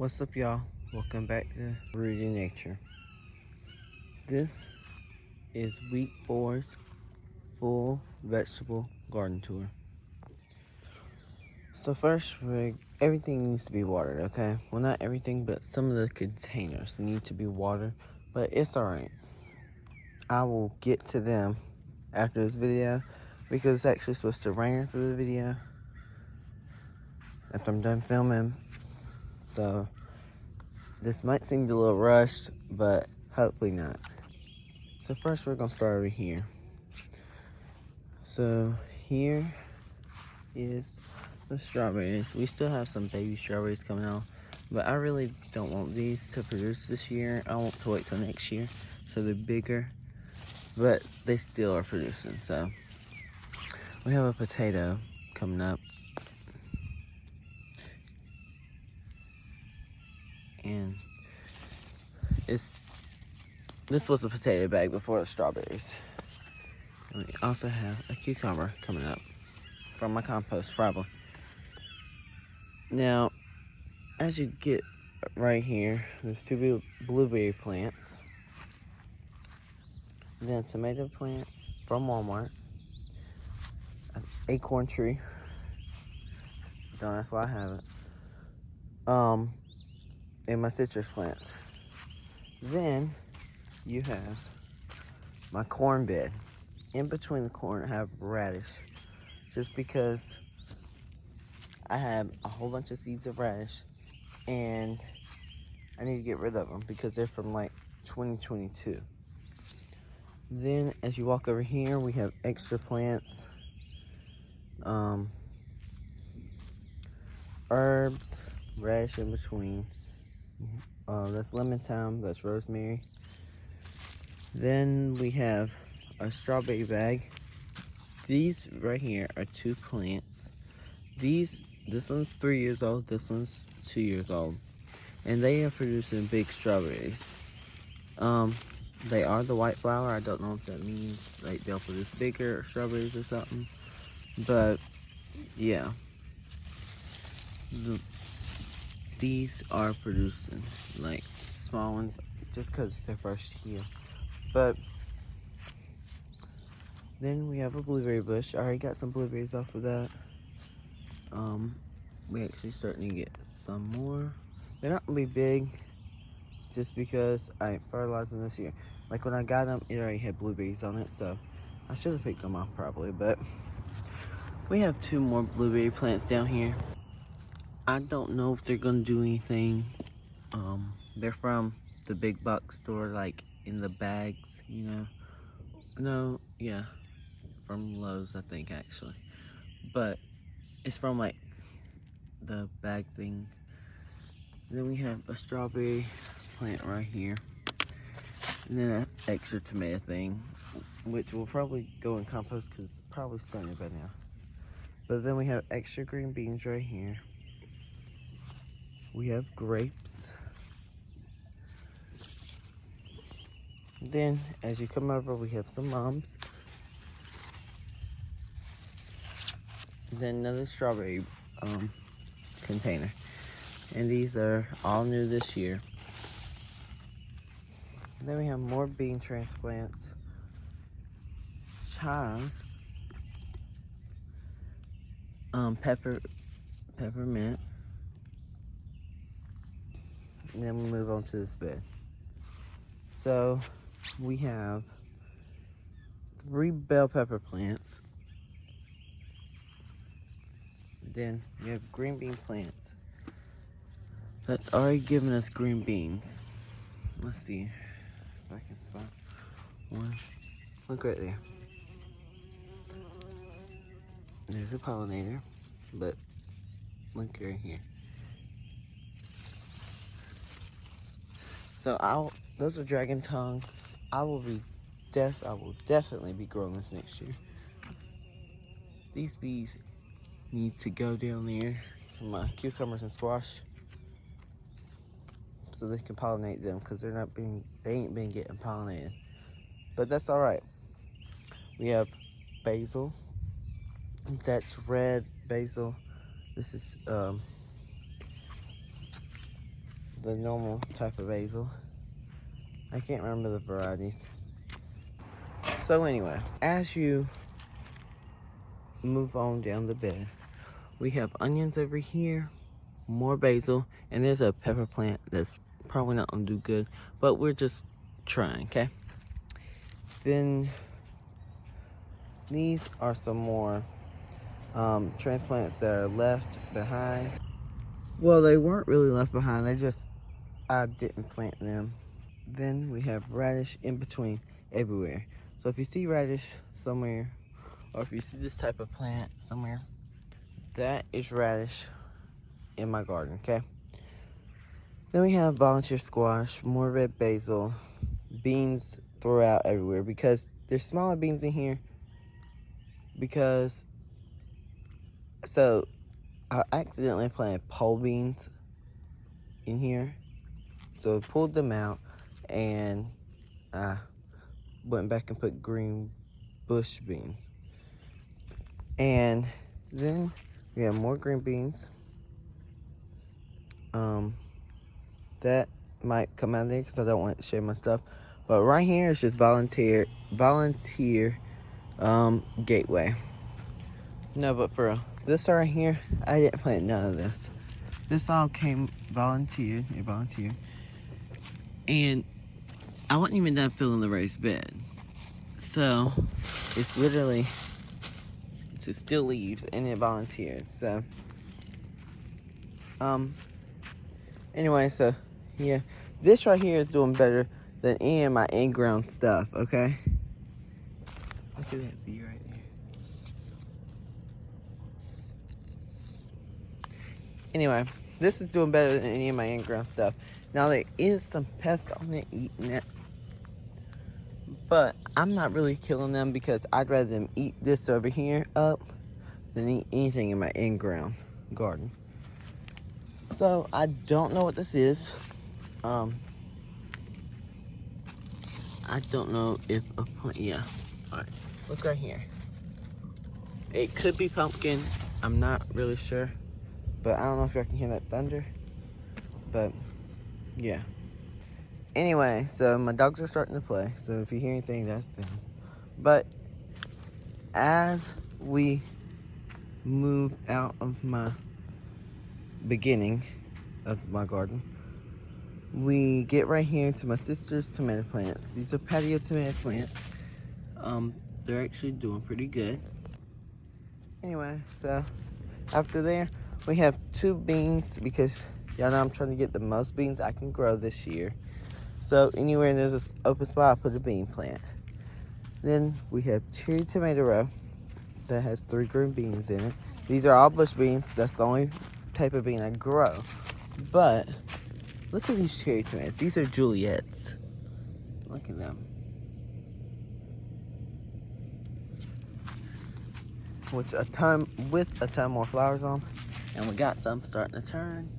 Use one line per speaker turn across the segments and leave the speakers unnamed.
What's up, y'all? Welcome back to Rooted in Nature. This is week 4's full vegetable garden tour. So first, everything needs to be watered, okay? Well, not everything, but some of the containers need to be watered, but it's alright. I will get to them after this video because it's actually supposed to rain after the video after I'm done filming. So this might seem a little rushed, but hopefully not. So first we're gonna start over here. So here is the strawberries. We still have some baby strawberries coming out, but I really don't want these to produce this year. I want to wait till next year so they're bigger, but they still are producing. So we have a potato coming up, and this was a potato bag before the strawberries. And we also have a cucumber coming up from my compost, probably. Now, as you get right here, there's two blueberry plants, then a tomato plant from Walmart, an acorn tree. Don't ask why I have it. And my citrus plants. Then you have my corn bed. In between the corn, I have radish, just because I have a whole bunch of seeds of radish, and I need to get rid of them because they're from like 2022. Then as you walk over here, we have extra plants, herbs, radish in between. That's lemon thyme, that's rosemary. Then we have a strawberry bag. These right here are two plants. This one's 3 years old, this one's 2 years old. And they are producing big strawberries. They are the white flower. I don't know if that means like they'll produce bigger strawberries or something. But yeah. These are producing like small ones just because it's their first year. But then we have a blueberry bush. I already got some blueberries off of that. We actually starting to get some more. They're not gonna be big just because I ain't fertilizing this year. Like when I got them, it already had blueberries on it, so I should have picked them off probably. But we have two more blueberry plants down here. I don't know if they're gonna do anything. They're from the big box store, like in the bags, you know. No, yeah, from Lowe's, I think actually. But it's from like the bag thing. Then we have a strawberry plant right here, and then an extra tomato thing, which will probably go in compost because it's probably starting by now. But then we have extra green beans right here. We have grapes. Then as you come over, we have some mums. Then another strawberry container. And these are all new this year. Then we have more bean transplants, chives, peppermint. And then we move on to this bed. So we have 3 bell pepper plants. Then we have green bean plants. That's already given us green beans. Let's see if I can find one. Look right there. There's a pollinator, but look right here. So those are dragon tongue. I will definitely be growing this next year. These bees need to go down there for my cucumbers and squash so they can pollinate them because they ain't been getting pollinated. But that's all right. We have basil. That's red basil. This is the normal type of basil. I can't remember the varieties. So anyway, as you move on down the bed, we have onions over here, more basil, and there's a pepper plant that's probably not gonna do good, but we're just trying, okay? Then these are some more transplants that are left behind. Well, they weren't really left behind, I didn't plant them. Then we have radish in between everywhere. So if you see radish somewhere, or if you see this type of plant somewhere, that is radish in my garden, okay? Then we have volunteer squash, more red basil, beans throughout everywhere because there's smaller beans in here so I accidentally planted pole beans in here. So I pulled them out and I went back and put green bush beans. And then we have more green beans. That might come out there because I don't want to share my stuff. But right here is just volunteer gateway. No, but for this right here, I didn't plant none of this. This all came volunteered. And I wasn't even done filling the raised bed. So it's literally to still leaves and it volunteered. So anyway, so yeah, this right here is doing better than any of my in-ground stuff, okay? Look at that bee right there. Anyway, this is doing better than any of my in-ground stuff. Now there is some pests on it eating it, but I'm not really killing them because I'd rather them eat this over here up than eat anything in my in-ground garden. So I don't know what this is. I don't know if a yeah. All right, look right here. It could be pumpkin. I'm not really sure, but I don't know if y'all can hear that thunder. But yeah. Anyway, so my dogs are starting to play. So if you hear anything, that's them. But as we move out of my beginning of my garden, we get right here into my sister's tomato plants. These are patio tomato plants. They're actually doing pretty good. Anyway, so after there, we have 2 beans because y'all know I'm trying to get the most beans I can grow this year. So anywhere there's an open spot, I put a bean plant. Then we have cherry tomato row that has 3 green beans in it. These are all bush beans. That's the only type of bean I grow. But look at these cherry tomatoes. These are Juliet's. Look at them. With a ton more flowers on. And we got some starting to turn.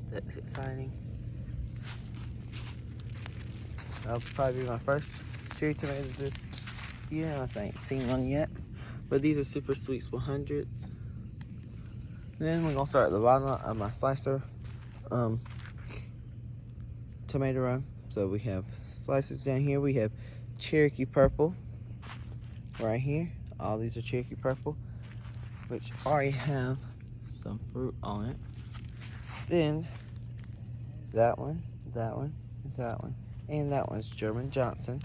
That's exciting. That'll probably be my first cherry tomato this year. I ain't seen one yet. But these are super sweet 100s. Then we're gonna start at the bottom of my slicer tomato row. So we have slices down here. We have Cherokee purple right here. All these are Cherokee purple, which already have some fruit on it. Then that one, and that one, and that one's German Johnson.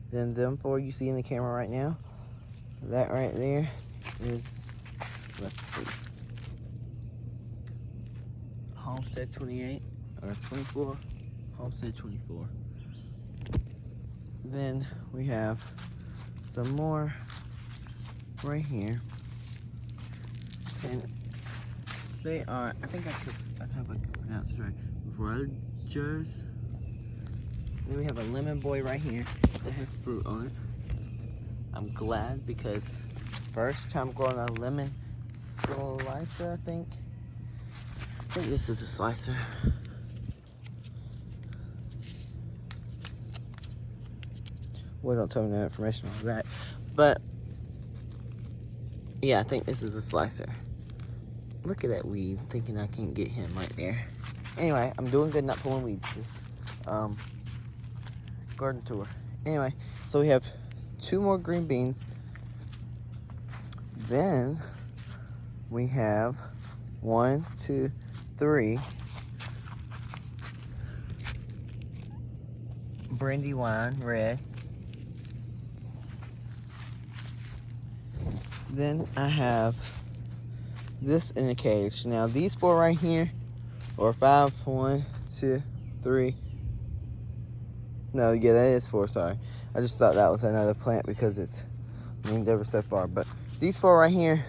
Then them 4 you see in the camera right now, that right there is, let's see, Homestead 28 or 24, Homestead 24. Then we have some more right here, and they are, I hope I can pronounce this right, Rogers. Then we have a lemon boy right here that has fruit on it. I'm glad because first time growing a lemon slicer, I think this is a slicer. Well, don't tell me no information on that. But yeah, I think this is a slicer. Look at that weed. Thinking I can't get him right there. Anyway, I'm doing good not pulling weeds. Just, garden tour. Anyway, so we have 2 more green beans. Then we have 1, 2, 3 Brandywine red. Then I have this in a cage. Now these 4 right here, or 5, 1, 2, 3. No, yeah, that is 4, sorry. I just thought that was another plant because it's named ever so far. But these 4 right here,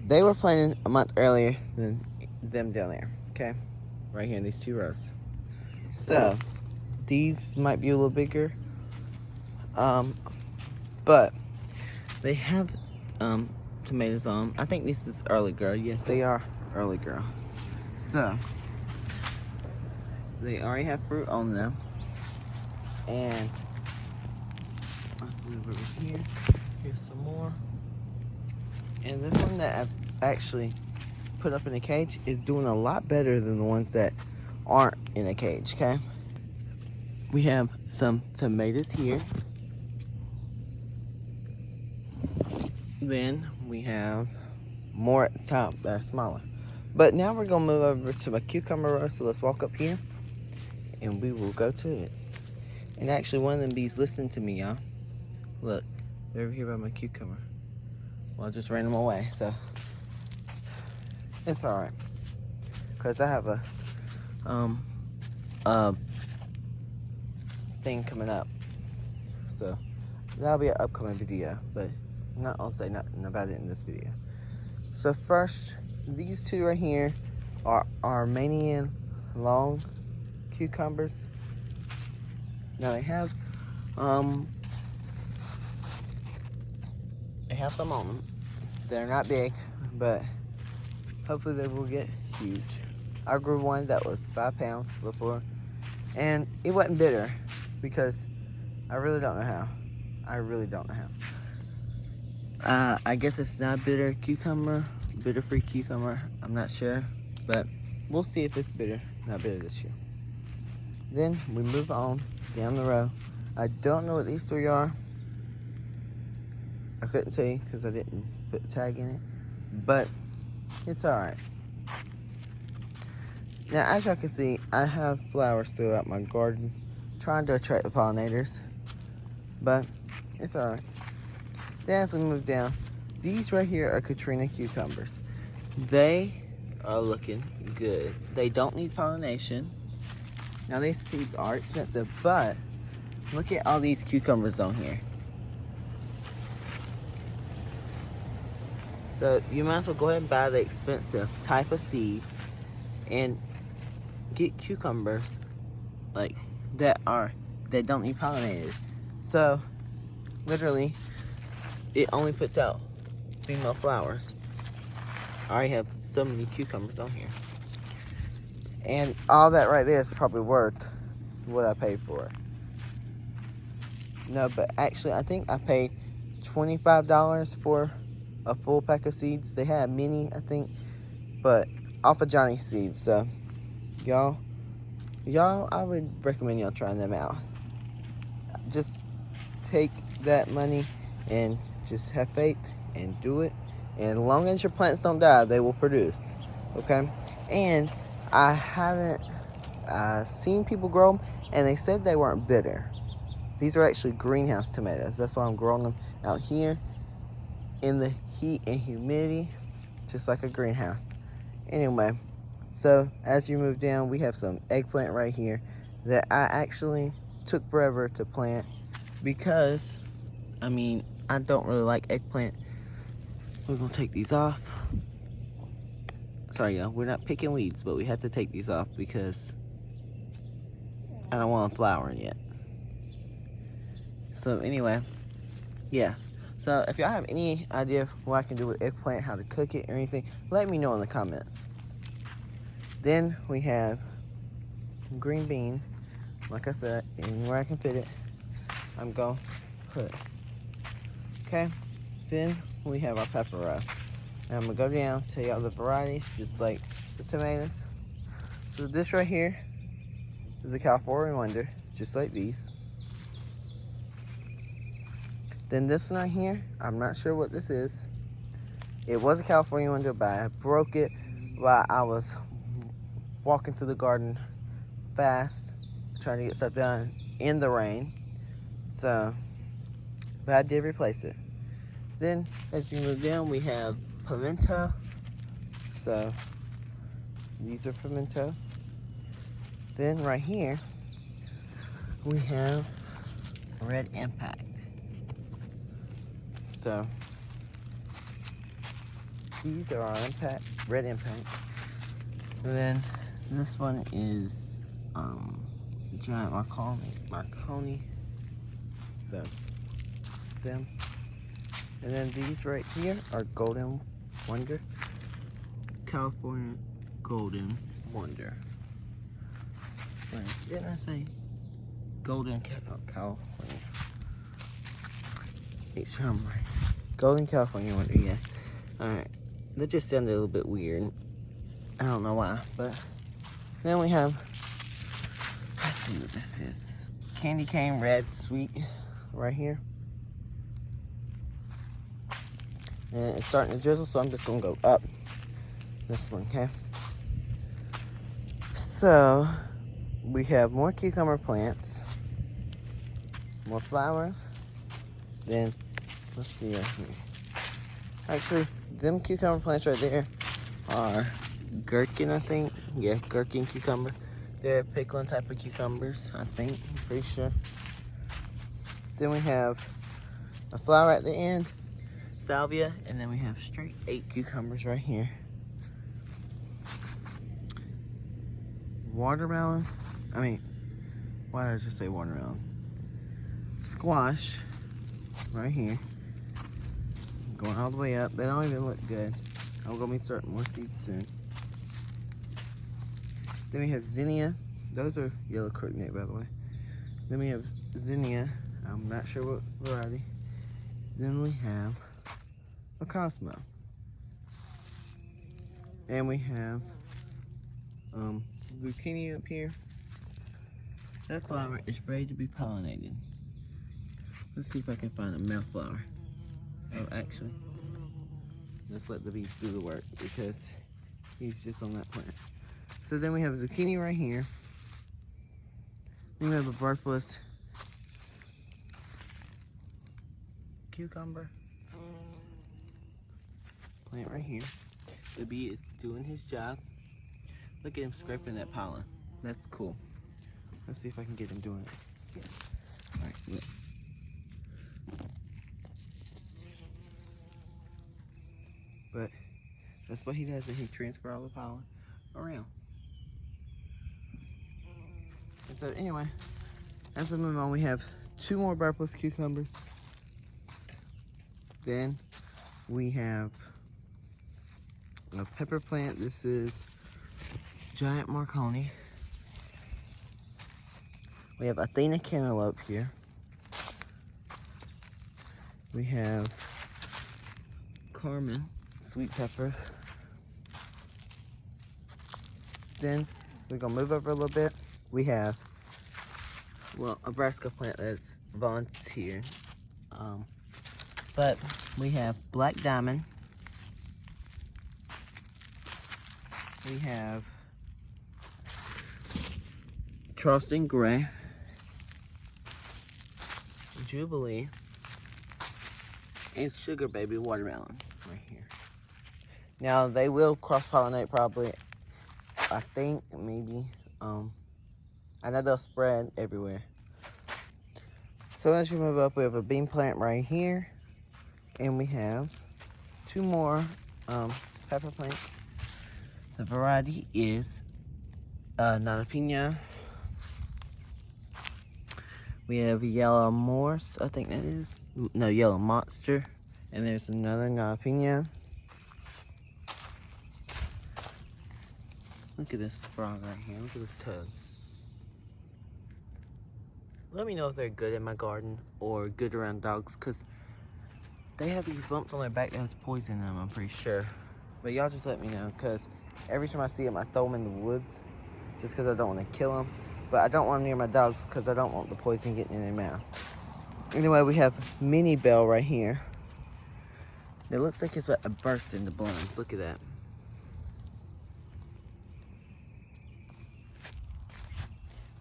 they were planted a month earlier than them down there, okay? Right here in these 2 rows. So, these might be a little bigger. But they have tomatoes on them. I think this is early girl. Yes, they are early girl. So, they already have fruit on them. And let's move over here. Here's some more. And this one that I've actually put up in a cage is doing a lot better than the ones that aren't in a cage, okay? We have some tomatoes here. Then we have more at the top that are smaller. But now we're gonna move over to my cucumber row, so let's walk up here and we will go to it. And actually one of them bees listened to me, y'all. Look, they're over here by my cucumber. Well, I just ran them away, so it's alright. Cause I have a thing coming up. So that'll be an upcoming video, but I'll say nothing about it in this video. So first, these 2 right here are Armenian long cucumbers. Now they have some on them. They're not big, but hopefully they will get huge. I grew one that was 5 pounds before, and it wasn't bitter because I really don't know how. I guess it's not bitter cucumber, bitter-free cucumber. I'm not sure, but we'll see if it's bitter. Not bitter this year. Then we move on down the row. I don't know what these 3 are. I couldn't tell you because I didn't put the tag in it, but it's alright. Now, as y'all can see, I have flowers throughout my garden, trying to attract the pollinators, but it's alright. Then as we move down, these right here are Katrina cucumbers. They are looking good. They don't need pollination. Now these seeds are expensive, but look at all these cucumbers on here. So you might as well go ahead and buy the expensive type of seed and get cucumbers like that don't need pollinated. So literally it only puts out female flowers. I already have so many cucumbers on here. And all that right there is probably worth what I paid for it. No, but actually I think I paid $25 for a full pack of seeds. They had mini, I think, but off of Johnny Seeds. So y'all, I would recommend y'all trying them out. Just take that money and just have faith and do it. And as long as your plants don't die, they will produce. Okay? And I haven't seen people grow them, and they said they weren't bitter. These are actually greenhouse tomatoes. That's why I'm growing them out here in the heat and humidity, just like a greenhouse. Anyway, so as you move down, we have some eggplant right here that I actually took forever to plant because, I mean, I don't really like eggplant. We're gonna take these off. Sorry, y'all, we're not picking weeds, but we have to take these off because I don't want them flowering yet. So anyway, yeah. So if y'all have any idea what I can do with eggplant, how to cook it or anything, let me know in the comments. Then we have green bean. Like I said, anywhere I can fit it, I'm gonna put. Okay. Then we have our pepper row. And I'm gonna go down, tell y'all the varieties, just like the tomatoes. So this right here is a California Wonder, just like these. Then this one right here, I'm not sure what this is. It was a California Wonder, but I broke it while I was walking through the garden fast, trying to get stuff done in the rain. So, but I did replace it. Then, as you move down, we have pimento. So, these are pimento. Then right here, we have red impact. So, these are our red impact. And then this one is giant Marconi. So, them. And then these right here are Golden Wonder. California Golden Wonder. Wait, didn't I say Golden California? Make sure I'm right. Golden California Wonder, yeah. Alright. That just sounded a little bit weird. I don't know why, but then we have, let's see what this is. Candy cane red sweet right here. And it's starting to drizzle, so I'm just gonna go up this one, okay? So we have more cucumber plants, more flowers. Then let's see right here. Actually, them cucumber plants right there are gherkin, I think. Yeah, gherkin cucumber. They're pickling type of cucumbers, I think. I'm pretty sure. Then we have a flower at the end, salvia, and then we have straight 8 cucumbers right here. Watermelon. Why did I just say watermelon? Squash right here. Going all the way up. They don't even look good. I'm gonna be starting more seeds soon. Then we have zinnia. Those are yellow crookneck, by the way. Then we have zinnia. I'm not sure what variety. Then we have a Cosmo. And we have zucchini up here. That flower is ready to be pollinated. Let's see if I can find a male flower. Oh, actually, let's let the bees do the work because he's just on that plant. So then we have zucchini right here. Then we have a barkless cucumber plant right here. The bee is doing his job. Look at him scraping that pollen. That's cool. Let's see if I can get him doing it. Yeah. All right, look. But that's what he does, and he transfers all the pollen around. And so anyway, as we move on, we have 2 more barbless cucumbers. Then we have a pepper plant. This is giant Marconi. We have Athena cantaloupe here. We have Carmen sweet peppers. Then we're gonna move over a little bit. We have, well, a brassica plant that's volunteered. But we have Black Diamond. We have Charleston Gray, Jubilee, and Sugar Baby watermelon right here. Now they will cross-pollinate probably, I think, maybe. I know they'll spread everywhere. So as you move up, we have a bean plant right here. And we have 2 more pepper plants. The variety is Nana Pina. We have Yellow Morse, I think that is. No, Yellow Monster. And there's another Nana Pina. Look at this frog right here. Look at this toad. Let me know if they're good in my garden or good around dogs, because they have these bumps on their back that has poison in them, I'm pretty sure. But y'all just let me know, because every time I see them, I throw them in the woods just because I don't want to kill them. But I don't want them near my dogs because I don't want the poison getting in their mouth. Anyway, we have Mini Bell right here. It looks like it's about to burst into blooms. Look at that.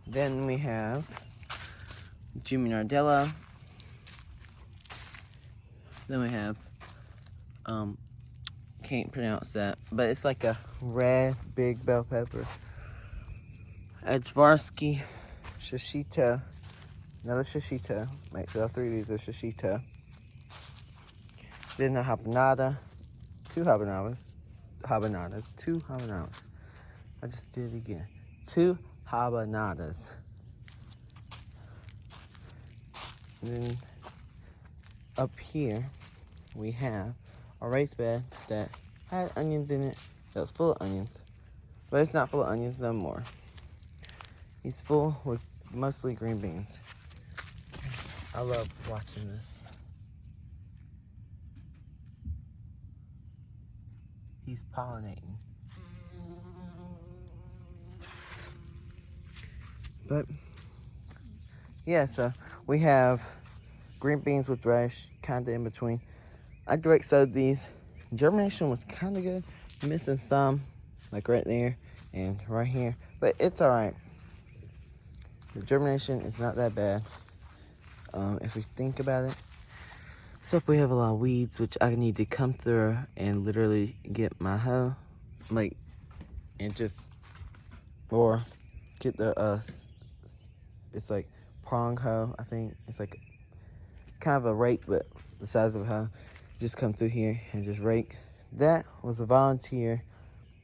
Then we have Jimmy Nardello. Then we have, can't pronounce that, but it's like a red big bell pepper. Ajvarsky Shishito. Another Shishito. Make sure all three of these are Shishito. Then a habanada. Two habanadas. Two habanadas. I just did it again. Two habanadas. And then up here we have a raised bed that had onions in it. That was full of onions. But it's not full of onions no more. It's full with mostly green beans. I love watching this. He's pollinating. But yeah, so we have green beans with radish, kind of in between. I direct sowed these. Germination was kind of good. Missing some, like right there and right here, but it's all right. The germination is not that bad, if we think about it. Except we have a lot of weeds, which I need to come through and literally get my hoe, like, and just, or get the, it's like prong hoe, I think. It's like kind of a rake, but the size of a hoe. Just come through here and just rake. That was a volunteer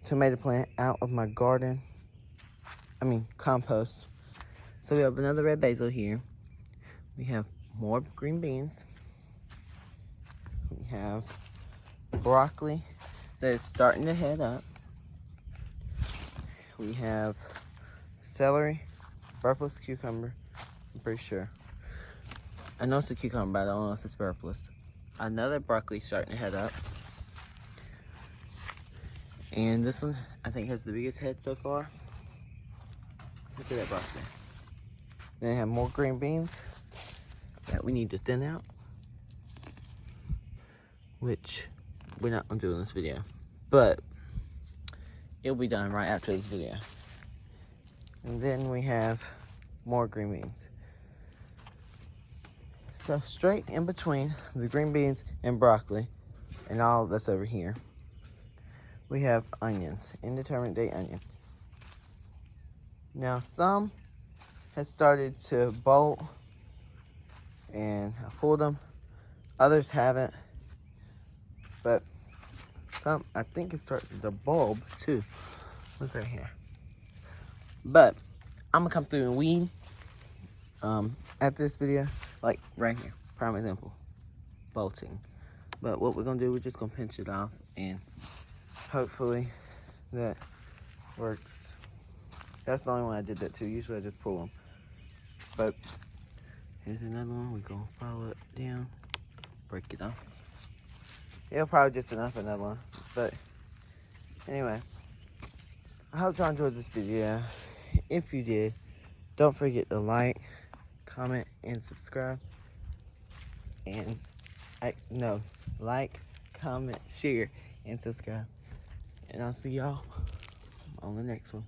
tomato plant out of my garden. I mean, compost. So we have another red basil here. We have more green beans. We have broccoli that is starting to head up. We have celery, purple cucumber, I'm pretty sure. I know it's a cucumber, but I don't know if it's purple. Another broccoli starting to head up. And this one, I think, has the biggest head so far. Look at that broccoli. Then I have more green beans that we need to thin out, which we're not gonna do in this video, but it'll be done right after this video. And then we have more green beans. So straight in between the green beans and broccoli and all that's over here, we have onions, indeterminate date onions. Now some has started to bolt and I pulled them. Others haven't, but some, I think it's starting to bulb too. Look right here. But I'm gonna come through and weed after this video, like right here, prime example, bolting. But what we're gonna do, we're just gonna pinch it off and hopefully that works. That's the only one I did that to. Usually I just pull them. But here's another one. We're gonna follow it down, break it off. It'll probably just enough for another one. But anyway, I hope y'all enjoyed this video. If you did, don't forget to like, comment, and subscribe. And like, comment, share, and subscribe. And I'll see y'all on the next one.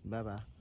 Bye-bye.